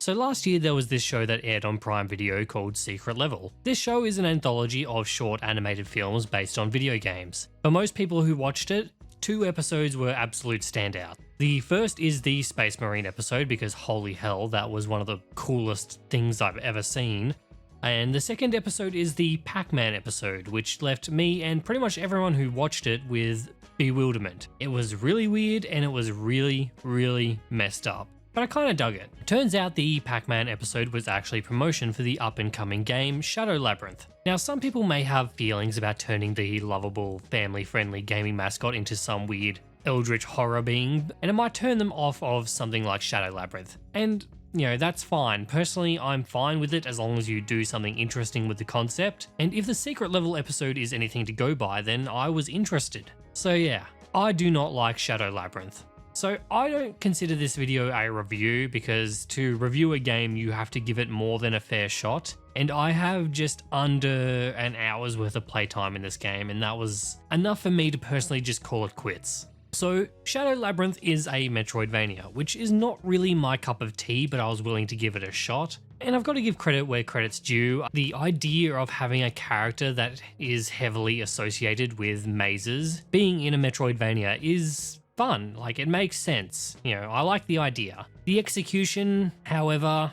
So last year there was this show that aired on Prime Video called Secret Level. This show is an anthology of short animated films based on video games. For most people who watched it, 2 episodes were absolute standout. The first is the Space Marine episode because holy hell, that was one of the coolest things I've ever seen. And the second episode is the Pac-Man episode, which left me and pretty much everyone who watched it with bewilderment. It was really weird and it was really, really messed up. But I kind of dug it. Turns out the Pac-Man episode was actually promotion for the up-and-coming game Shadow Labyrinth. Now, some people may have feelings about turning the lovable, family-friendly gaming mascot into some weird eldritch horror being, and it might turn them off of something like Shadow Labyrinth. And, you know, that's fine. Personally, I'm fine with it as long as you do something interesting with the concept. And if the Secret Level episode is anything to go by, then I was interested. So yeah, I do not like Shadow Labyrinth. So I don't consider this video a review because to review a game you have to give it more than a fair shot, and I have just under an hour's worth of playtime in this game, and that was enough for me to personally just call it quits. So Shadow Labyrinth is a Metroidvania, which is not really my cup of tea, but I was willing to give it a shot. And I've got to give credit where credit's due. The idea of having a character that is heavily associated with mazes being in a Metroidvania is fun, like it makes sense. You know, I like the idea. The execution, however,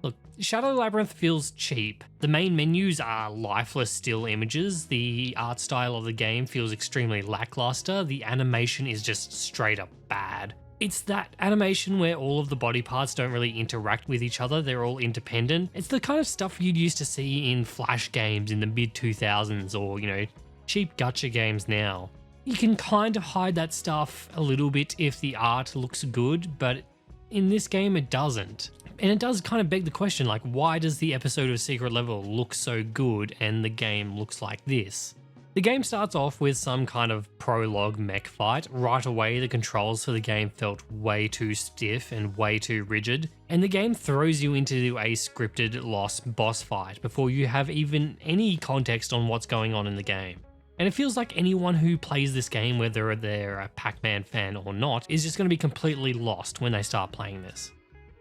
look, Shadow Labyrinth feels cheap. The main menus are lifeless still images. The art style of the game feels extremely lackluster. The animation is just straight up bad. It's that animation where all of the body parts don't really interact with each other, they're all independent. It's the kind of stuff you'd used to see in Flash games in the mid-2000s or, you know, cheap gacha games now. You can kind of hide that stuff a little bit if the art looks good, but in this game it doesn't. And it does kind of beg the question, like, why does the episode of Secret Level look so good and the game looks like this? The game starts off with some kind of prologue mech fight. Right away, the controls for the game felt way too stiff and way too rigid, and the game throws you into a scripted lost boss fight before you have even any context on what's going on in the game. And it feels like anyone who plays this game, whether they're a Pac-Man fan or not, is just going to be completely lost when they start playing this.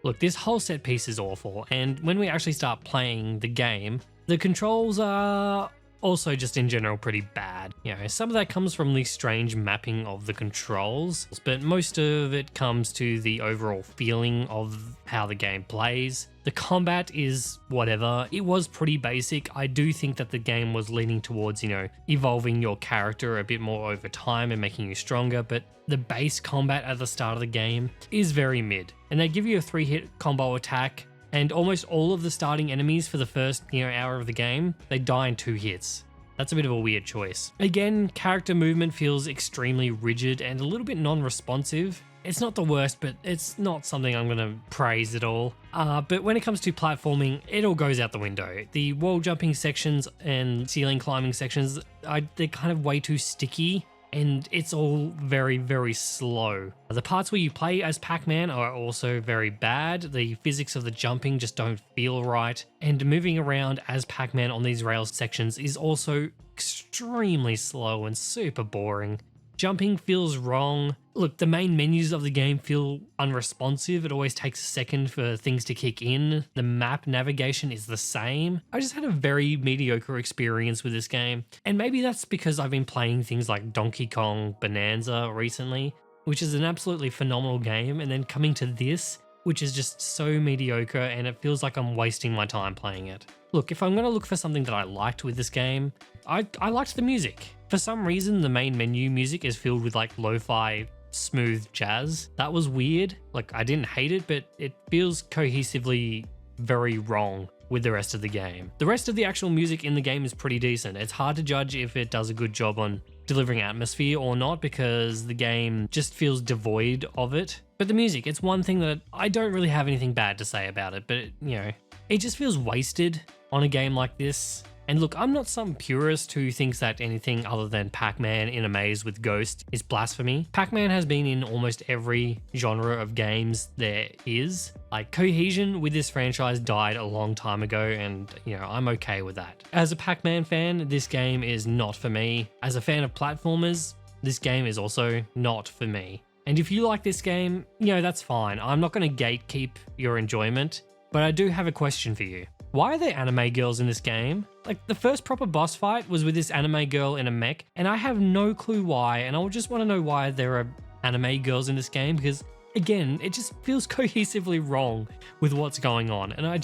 Look, this whole set piece is awful, and when we actually start playing the game, the controls are also just in general pretty bad. You know, some of that comes from the strange mapping of the controls, but most of it comes to the overall feeling of how the game plays. The combat is whatever. It was pretty basic. I do think that the game was leaning towards, you know, evolving your character a bit more over time and making you stronger, but the base combat at the start of the game is very mid. And they give you a 3-hit combo attack, and almost all of the starting enemies for the first, you know, hour of the game, they die in 2 hits. That's a bit of a weird choice. Again, character movement feels extremely rigid and a little bit non-responsive. It's not the worst, but it's not something I'm going to praise at all. But when it comes to platforming, it all goes out the window. The wall jumping sections and ceiling climbing sections, they're kind of way too sticky, and it's all very, very slow. The parts where you play as Pac-Man are also very bad. The physics of the jumping just don't feel right, and moving around as Pac-Man on these rail sections is also extremely slow and super boring. Jumping feels wrong. Look, the main menus of the game feel unresponsive. It always takes a second for things to kick in. The map navigation is the same. I just had a very mediocre experience with this game. And maybe that's because I've been playing things like Donkey Kong Bonanza recently, which is an absolutely phenomenal game, and then coming to this, which is just so mediocre, and it feels like I'm wasting my time playing it. Look, if I'm going to look for something that I liked with this game, I liked the music. For some reason, the main menu music is filled with like lo-fi smooth jazz. That was weird. Like, I didn't hate it, but it feels cohesively very wrong with the rest of the game. The rest of the actual music in the game is pretty decent. It's hard to judge if it does a good job on delivering atmosphere or not because the game just feels devoid of it. But the music, it's one thing that I don't really have anything bad to say about it, but it just feels wasted on a game like this. And look, I'm not some purist who thinks that anything other than Pac-Man in a maze with ghosts is blasphemy. Pac-Man has been in almost every genre of games there is. Like, cohesion with this franchise died a long time ago, and I'm okay with that. As a Pac-Man fan, this game is not for me. As a fan of platformers, this game is also not for me. And if you like this game, that's fine. I'm not going to gatekeep your enjoyment, but I do have a question for you. Why are there anime girls in this game? Like, the first proper boss fight was with this anime girl in a mech, and I have no clue why, and I just want to know why there are anime girls in this game, because again, it just feels cohesively wrong with what's going on, and I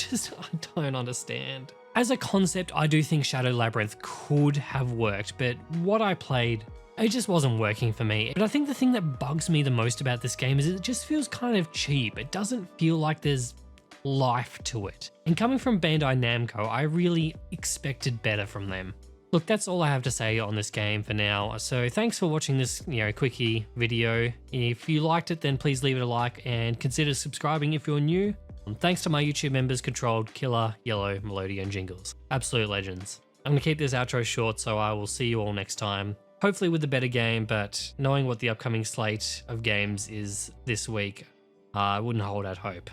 don't understand. As a concept, I do think Shadow Labyrinth could have worked, but what I played, it just wasn't working for me. But I think the thing that bugs me the most about this game is it just feels kind of cheap. It doesn't feel like there's life to it. And coming from Bandai Namco, I really expected better from them. Look, that's all I have to say on this game for now. So thanks for watching this, quickie video. If you liked it, then please leave it a like and consider subscribing if you're new. And thanks to my YouTube members, Controlled, Killer, Yellow, Melodia, and Jingles. Absolute legends. I'm gonna keep this outro short, so I will see you all next time. Hopefully with a better game, but knowing what the upcoming slate of games is this week, I wouldn't hold out hope.